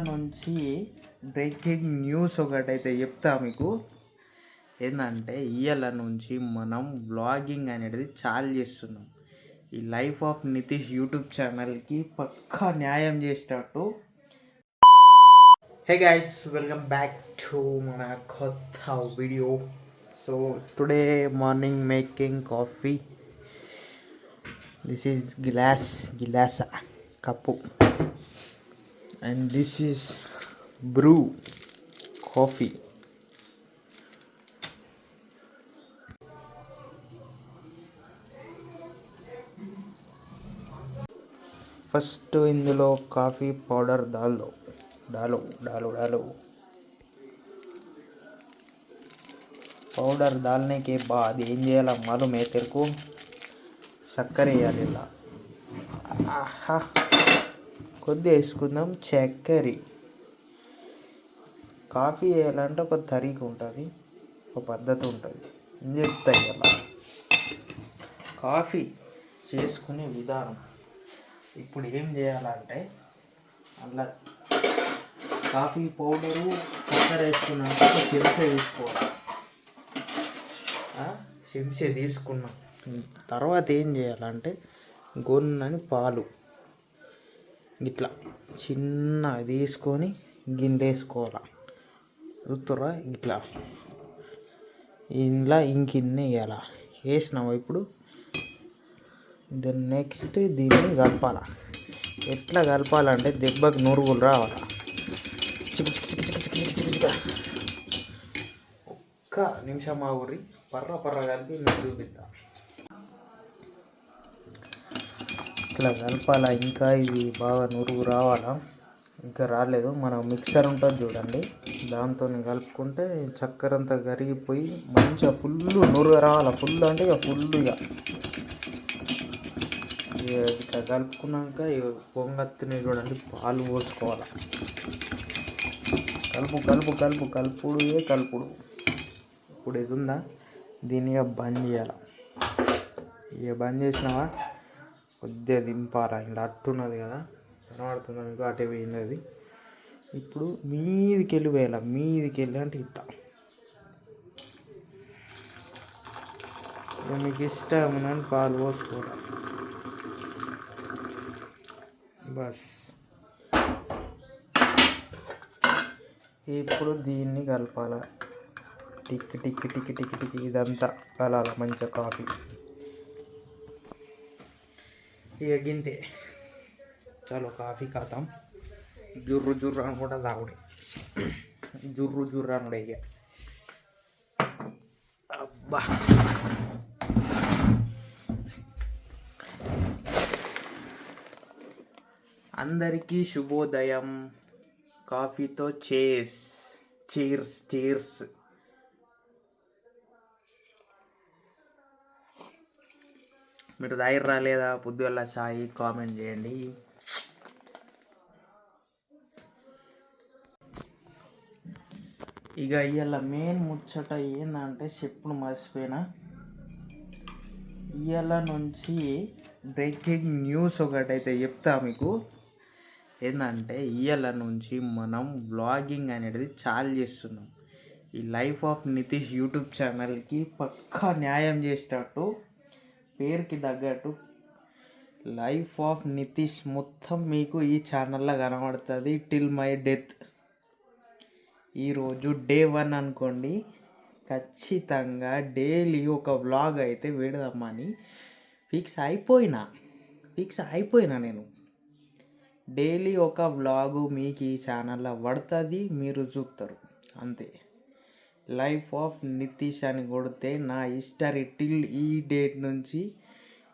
నుంచి breaking news ఒకటైతే చెప్తా మీకు. ఏంటంటే ఇవాళ నుంచి మనం వ్లాగింగ్ అనేది చాలు చేస్తున్నాం. ఈ లైఫ్ ఆఫ్ నితీష్ యూట్యూబ్ ఛానల్కి పక్కా న్యాయం చేసేటట్టు. Hey guys, welcome back to మన కొత్త video. So today morning making coffee. This is గిలాసా cup. And this is brew coffee. First ఇందులో కాఫీ పౌడర్ డాలో పౌడర్ डालने के बाद ఏం చేయాలో मालूम है तेरे को? చక్కెర వేయాలి. ఇలా ఆహా కొద్దిగా వేసుకుందాం చక్కెర. కాఫీ వేయాలంటే ఒక తరీక ఉంటుంది, ఒక పద్ధతి ఉంటుంది. చెప్తాయి అలా కాఫీ చేసుకునే విధానం. ఇప్పుడు ఏం చేయాలంటే అలా కాఫీ పౌడరు చక్కెర వేసుకున్నాక ఒక చెంచా తీసుకోవాలి. చెంచా తీసుకున్నాం తర్వాత ఏం చేయాలంటే గొన్నని పాలు ఇట్లా చిన్న తీసుకొని గిన్నె రుతురా ఇట్లా ఇంట్లో ఇంకిన్నే వేయాల. వేసినాము ఇప్పుడు దెన్ నెక్స్ట్ దీన్ని కలపాల. ఎట్లా కలపాలంటే దెబ్బకు నురుగులు రావాలి. ఒక్క నిమిషం ఆగురి, పర్ర కలిపి నేను చూపిద్దాం. ఇట్లా కలపాల. ఇంకా ఇది బాగా నురుగు రావాలా. ఇంకా రాలేదు. మన మిక్సర్ ఉంటుంది చూడండి, దాంతో కలుపుకుంటే చక్కెర అంతా కరిగిపోయి మంచిగా ఫుల్ నురుగు రావాలి. ఫుల్ అంటే ఇక ఫుల్గా ఇట్లా కలుపుకున్నాక పొంగత్తిని చూడండి, పాలు పోసుకోవాలి. కలుపుడు. ఇప్పుడు ఇది ఉందా, దీన్ని ఇక బంద్ చేయాలి. ఇక బంద్ చేసినావా కొద్దిగా దింపాలి. ఇలా అట్టున్నది కదా, కనబడుతుంది మీకు, అటే పోయింది అది. ఇప్పుడు మీదికి వెళ్ళి అంటే ఇట్లా మీకు ఇష్టం అని పాలు పోసుకోవాలి. బస్ ఇప్పుడు దీన్ని కలపాల. టిక్ ఇదంతా కలాల మంచిగా కాఫీ. ఇక గింతే చలో కాఫీ ఖాతాం. జుర్రు అనుకుంటా తాగుడే, జుర్రు అనుడే. ఇక అబ్బా అందరికీ శుభోదయం. కాఫీతో చీర్స్. మీరు తాగిర్రా రాలేదా పొద్దుగల చాయ్? కామెంట్ చేయండి. ఇక ఇవాళ మెయిన్ ముచ్చట ఏంటంటే చెప్పుడు మర్చిపోయినా. ఇవాళ నుంచి బ్రేకింగ్ న్యూస్ ఒకటైతే చెప్తా మీకు. ఏంటంటే ఇవాళ నుంచి మనం వ్లాగింగ్ అనేది చాలు చేస్తున్నాం. ఈ లైఫ్ ఆఫ్ నితీష్ యూట్యూబ్ ఛానల్కి పక్కా న్యాయం చేసేటట్టు, పేరుకి తగ్గట్టు లైఫ్ ఆఫ్ నితీష్ మొత్తం మీకు ఈ ఛానల్లో కనబడుతుంది టిల్ మై డెత్. ఈరోజు డే 1 అనుకోండి. ఖచ్చితంగా డైలీ ఒక వ్లాగ్ అయితే పెడదామని ఫిక్స్ అయిపోయినా నేను. డైలీ ఒక వ్లాగు మీకు ఈ ఛానల్లో పడుతుంది, మీరు చూస్తారు అంతే. లైఫ్ ఆఫ్ నితీష్ అని కొడితే నా హిస్టరీ టిల్ ఈ డేట్ నుంచి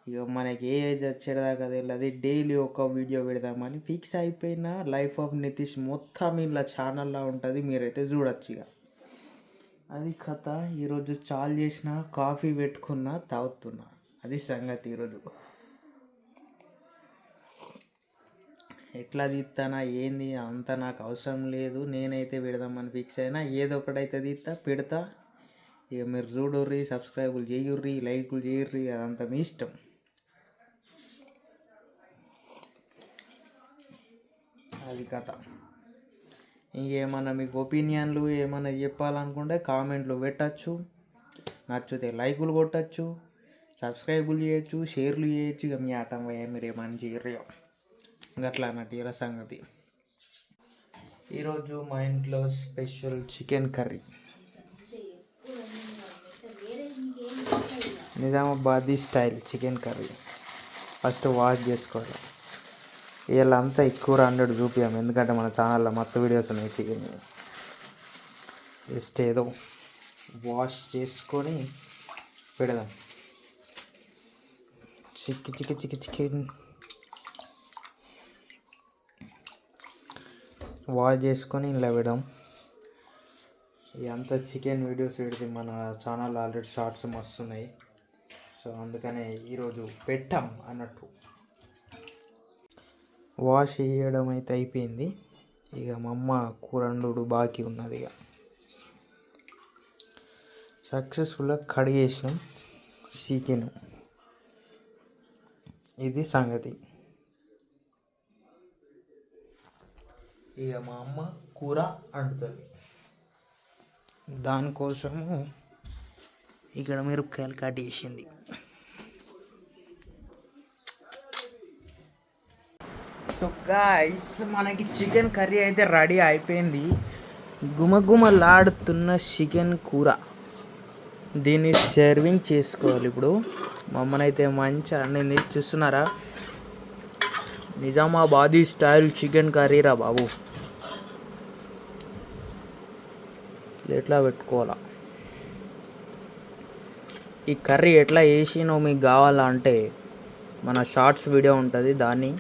ఇక మనకి ఏ ఏజ్ వచ్చేదాకా తెలియదు, డైలీ ఒక వీడియో పెడదామని ఫిక్స్ అయిపోయినా. లైఫ్ ఆఫ్ నితీష్ మొత్తం ఇలా ఛానల్లో ఉంటుంది, మీరైతే చూడొచ్చు. ఇక అది కథ. ఈరోజు చాలు చేసిన, కాఫీ పెట్టుకున్నా, తాగుతున్నా. అది సంగతి. ఈరోజు ఎట్లా తీస్తానా ఏంది అంత నాకు అవసరం లేదు. నేనైతే పెడదామని ఫిక్స్ అయినా. ఏదో ఒకటైతే పెడతా. ఇక మీరు చూడుర్రి, సబ్స్క్రైబులు చేయుర్రి, లైకులు చేయుర్రి, అదంతా మీ ఇష్టం. అది కథ. ఇంకేమన్నా మీకు ఒపీనియన్లు ఏమన్నా చెప్పాలనుకుంటే కామెంట్లు పెట్టచ్చు, నచ్చితే లైకులు కొట్టచ్చు, సబ్స్క్రైబులు చేయొచ్చు, షేర్లు చేయొచ్చు. ఇక మీ ఆటం మీరు ఏమని చేయరు గట్లా అన్నట్టు ఇలా సంగతి. ఈరోజు మా ఇంట్లో special chicken curry, Nizamabadi style chicken curry. First wash చేసుకోవాలి. వీళ్ళంతా ఎక్కువ 100 చూపించాము, ఎందుకంటే మన ఛానల్లో మొత్తం వీడియోస్ ఉన్నాయి చికెన్. జస్ట్ ఏదో వాష్ చేసుకొని పెడదాం. చికెన్ వాష్ చేసుకొని ఇలా పెడదాం. ఇదంతా చికెన్ వీడియోస్ పెడితే మన ఛానల్ ఆల్రెడీ షార్ట్స్ మస్తున్నాయి, సో అందుకనే ఈరోజు పెట్టాం అన్నట్టు. వాష్ చేయడం అయితే అయిపోయింది. ఇక మా అమ్మ కూరండు బాకీ ఉన్నది. ఇక సక్సెస్ఫుల్గా కడిగేసినాం చికెన్. ఇది సంగతి. ఇక మా అమ్మ కూర వండుతుంది. దానికోసము ఇక్కడ మిరపకాయలు కట్ చేసింది. సో గాయ్స్, మనకి చికెన్ కర్రీ అయితే రెడీ అయిపోయింది. గుమగుమలాడుతున్న చికెన్ కూర. దీన్ని సర్వింగ్ చేసుకోవాలి ఇప్పుడు. మా అమ్మనైతే మంచి అన్నీ చూస్తున్నారా, నిజామాబాదీ స్టైల్ చికెన్ కర్రీ రా బాబు. ఎట్లా పెట్టుకోవాలా, ఈ కర్రీ ఎట్లా వేసినో మీకు కావాలా అంటే మన షార్ట్స్ వీడియో ఉంటుంది, దాన్ని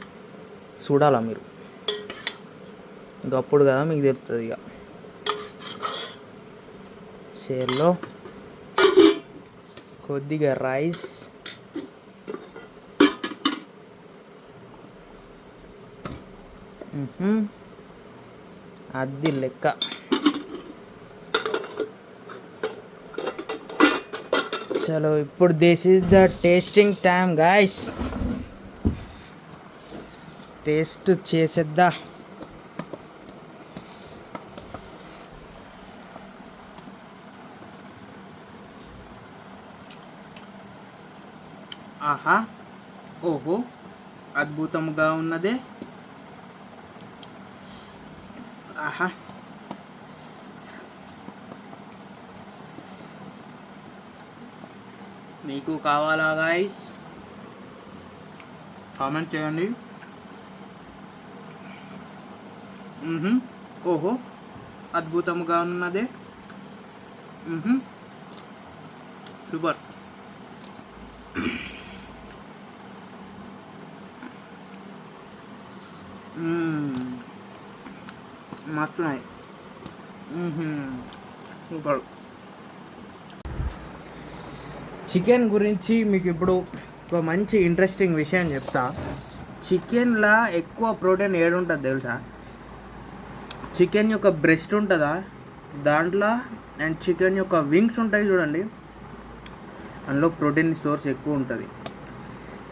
చూడాలా మీరు. ఇంకప్పుడు కదా మీకు తెలుస్తుంది. ఇక షేర్లో కొద్దిగా రైస్, అది లెక్క. చలో ఇప్పుడు this is the tasting time guys. Taste చేసేద్దా. ఆహా, ఓహో, అద్భుతంగా ఉన్నదే. ఆహా, మీకు కావాలా గాయస్? కామెంట్ చేయండి. ఓహో, అద్భుతంగా ఉన్నదే. సూపర్. మస్తున్నాయి. సూపర్. చికెన్ గురించి మీకు ఇప్పుడు ఒక మంచి ఇంట్రెస్టింగ్ విషయం చెప్తా. చికెన్లో ఎక్కువ ప్రోటీన్ ఏడుంటుంది తెలుసా? చికెన్ యొక్క బ్రెస్ట్ ఉంటుందా దాంట్లో, అండ్ చికెన్ యొక్క వింగ్స్ ఉంటాయి చూడండి, అందులో ప్రోటీన్ సోర్స్ ఎక్కువ ఉంటుంది.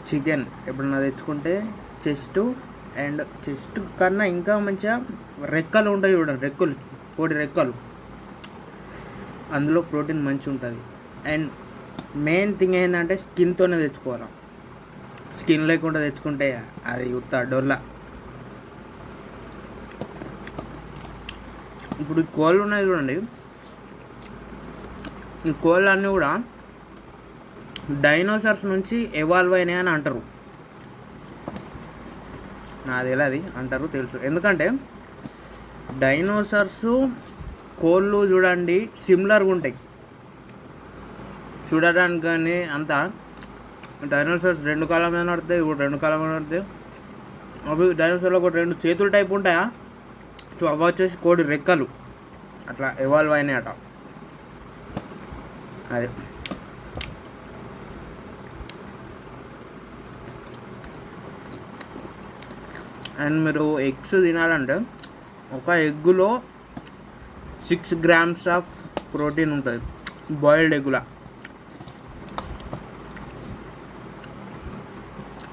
చికెన్ ఎప్పుడన్నా తెచ్చుకుంటే చెస్ట్ అండ్ చెస్ట్ కన్నా ఇంకా మంచిగా రెక్కలు ఉంటాయి చూడండి, రెక్కలు, కోడి రెక్కలు, అందులో ప్రోటీన్ మంచి ఉంటుంది. అండ్ మెయిన్ థింగ్ ఏంటంటే స్కిన్తోనే తెచ్చుకోవాలి. స్కిన్ లేకుండా తెచ్చుకుంటే అది ఉత్త డొల్లా. ఇప్పుడు ఈ కోళ్ళు ఉన్నాయి చూడండి, ఈ కోళ్ళు అన్నీ కూడా డైనోసార్స్ నుంచి ఎవాల్వ్ అయినాయి అని అంటారు. నాది ఎలా అది అంటారు తెలుసు, ఎందుకంటే డైనోసార్స్ కోళ్ళు చూడండి సిమిలర్గా ఉంటాయి చూడడానికి. కానీ అంతా డైనోసార్స్ 2 కాళ్ళ మీద నడుతాయి, ఇప్పుడు 2 కాళ్ళ మీద నడుతాయి. అవి డైనోసార్లో ఒక 2 చేతులు టైప్ ఉంటాయా, సో అవి వచ్చేసి కోడి రెక్కలు, అట్లా ఎవాల్వ్ అయినాయి అట. అదే అండ్ మీరు ఎగ్స్ తినాలంటే ఒక ఎగ్గులో 6 grams ఆఫ్ ప్రోటీన్ ఉంటుంది, బాయిల్డ్ ఎగ్గులా.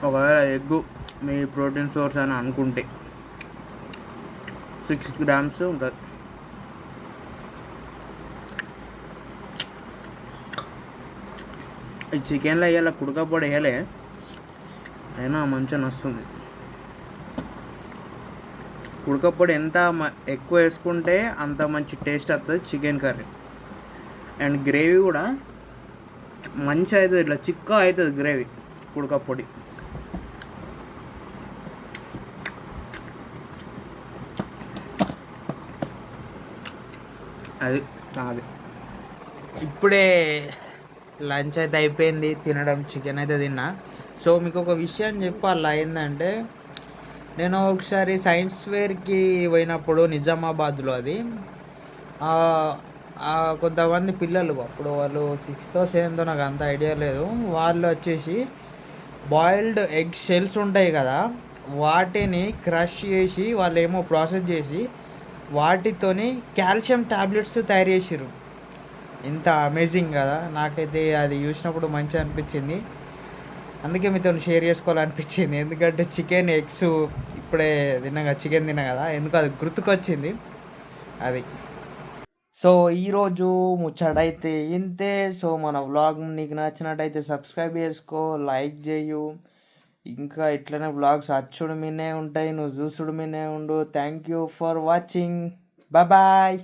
ఒకవేళ ఎగ్గు మీ ప్రోటీన్ సోర్స్ అని అనుకుంటే 6 grams ఉంటుంది. ఈ చికెన్లో వేయాలి, కుడకపొడి వేయలే, అయినా మంచిగా నస్తుంది. కుడకపొడి ఎంత ఎక్కువ వేసుకుంటే అంత మంచి టేస్ట్ వస్తుంది చికెన్ కర్రీ. అండ్ గ్రేవీ కూడా మంచిగా అవుతుంది, ఇట్లా చిక్కగా అవుతుంది గ్రేవీ కుడకపొడి. అది ఇప్పుడే లంచ్ అయితే అయిపోయింది, తినడం చికెన్ అయితే తిన్నా. సో మీకు ఒక విషయం చెప్పాలా, ఏంటంటే నేను ఒకసారి సైన్స్ ఫేర్కి పోయినప్పుడు నిజామాబాద్లో, అది కొంతమంది పిల్లలు, అప్పుడు వాళ్ళు 6th or 7th నాకు అంత ఐడియా లేదు, వాళ్ళు వచ్చేసి బాయిల్డ్ ఎగ్ షెల్స్ ఉంటాయి కదా, వాటిని క్రష్ చేసి వాళ్ళు ఏమో ప్రాసెస్ చేసి వాటితోని కాల్షియం టాబ్లెట్స్ తయారు చేసిర్రు. ఇంత అమేజింగ్ కదా, నాకైతే అది చూసినప్పుడు మంచిగా అనిపించింది. అందుకే మీతో షేర్ చేసుకోవాలనిపించింది, ఎందుకంటే చికెన్ ఎగ్స్ ఇప్పుడే చికెన్ తిన్నా కదా, ఎందుకు అది గుర్తుకొచ్చింది అది. సో ఈరోజు ముచ్చటైతే ఇంతే. సో మన వ్లాగ్ నీకు నచ్చినట్టయితే సబ్స్క్రైబ్ చేసుకో, లైక్ చేయు, ఇంకా ఇట్లనే వ్లాగ్స్ అచ్చుడు మీనే ఉంటాయి, నువ్వు చూసుడు మీనే ఉండు. Thank you for watching, bye.